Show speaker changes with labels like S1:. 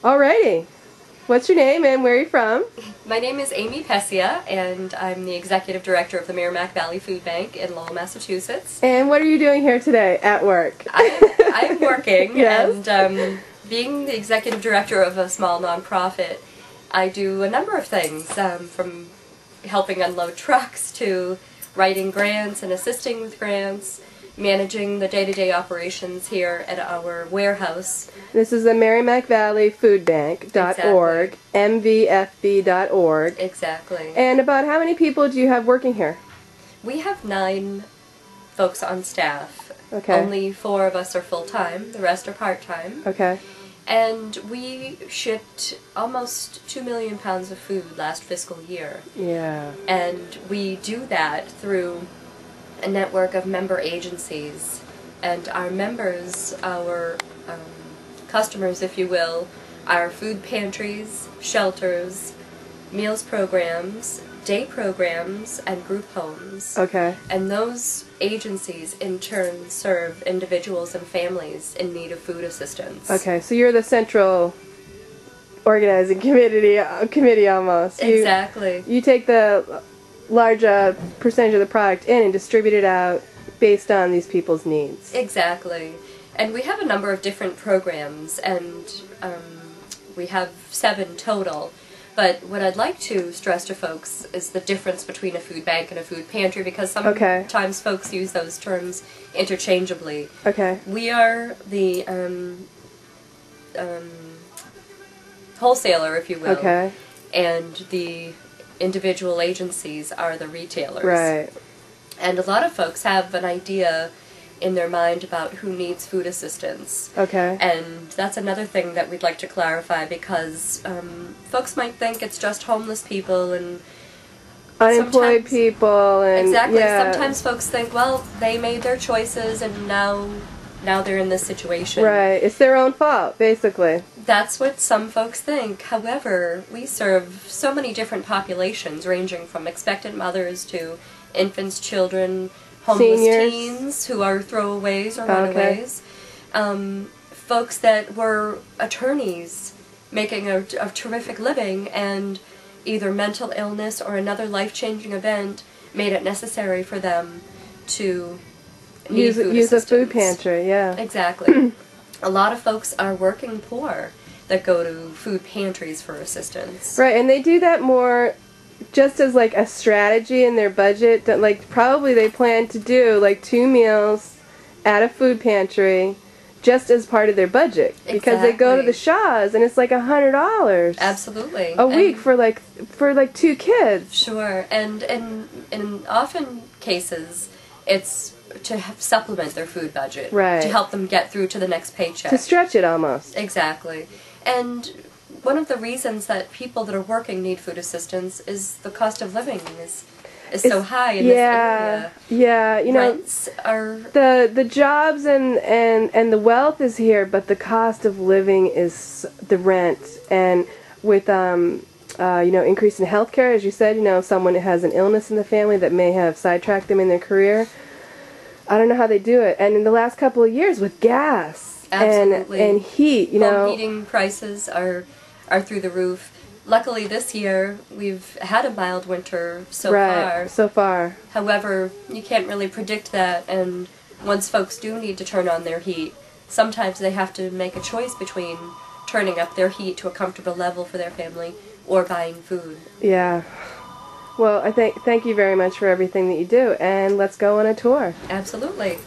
S1: Alrighty. What's your name and where are you from?
S2: My name is Amy Pessia, and I'm the Executive Director of the Merrimack Valley Food Bank in Lowell, Massachusetts.
S1: And what are you doing here today at work?
S2: I'm working,
S1: Yes.
S2: and being the Executive Director of a small nonprofit, I do a number of things, from helping unload trucks to writing grants and assisting with grants, managing the day-to-day operations here at our warehouse.
S1: This is the Merrimack Valley Food Bank.org, MVFB.org.
S2: Exactly.
S1: And about how many people do you have working here?
S2: We have 9 folks on staff.
S1: Okay.
S2: Only 4 of us are full-time, the rest are part-time.
S1: Okay.
S2: And we shipped almost 2 million pounds of food last fiscal year.
S1: Yeah.
S2: And we do that through a network of member agencies. And our members, our customers, if you will, are food pantries, shelters, meals programs, day programs, and group homes.
S1: Okay.
S2: And those agencies, in turn, serve individuals and families in need of food assistance.
S1: Okay, so you're the central organizing committee almost.
S2: Exactly.
S1: You take the large percentage of the product in and distribute it out based on these people's needs.
S2: Exactly. And we have a number of different programs, and we have 7 total. But what I'd like to stress to folks is the difference between a food bank and a food pantry, because sometimes folks use those terms interchangeably.
S1: Okay.
S2: We are the wholesaler, if you will.
S1: Okay.
S2: And the individual agencies are the retailers.
S1: Right.
S2: And a lot of folks have an idea in their mind about who needs food assistance.
S1: Okay.
S2: And that's another thing that we'd like to clarify, because folks might think it's just homeless people and
S1: unemployed people and
S2: exactly.
S1: Yeah.
S2: Sometimes folks think, well, they made their choices and now they're in this situation.
S1: Right. It's their own fault, basically.
S2: That's what some folks think. However, we serve so many different populations, ranging from expectant mothers to infants, children, homeless
S1: seniors,
S2: teens who are throwaways or runaways, folks that were attorneys making a terrific living, and either mental illness or another life-changing event made it necessary for them to use
S1: a food pantry. Yeah.
S2: Exactly. A lot of folks are working poor that go to food pantries for assistance.
S1: Right, and they do that more just as like a strategy in their budget. That, like, probably they plan to do like 2 meals at a food pantry just as part of their budget, because they go to the Shaw's and it's like $100
S2: absolutely
S1: a week for like 2 kids.
S2: Sure. And in often cases it's to supplement their food budget,
S1: right,
S2: to help them get through to the next paycheck,
S1: to stretch it almost.
S2: Exactly. And one of the reasons that people that are working need food assistance is the cost of living is so high in this area.
S1: Yeah, you know,
S2: rents are
S1: the jobs and the wealth is here, but the cost of living is the rent. And with increase in healthcare, as you said, someone has an illness in the family that may have sidetracked them in their career. I don't know how they do it. And in the last couple of years, with gas and heat,
S2: home heating prices are through the roof. Luckily this year we've had a mild winter so far. However, you can't really predict that, and once folks do need to turn on their heat, sometimes they have to make a choice between turning up their heat to a comfortable level for their family or buying food.
S1: Yeah. Well, thank you very much for everything that you do, and let's go on a tour.
S2: Absolutely.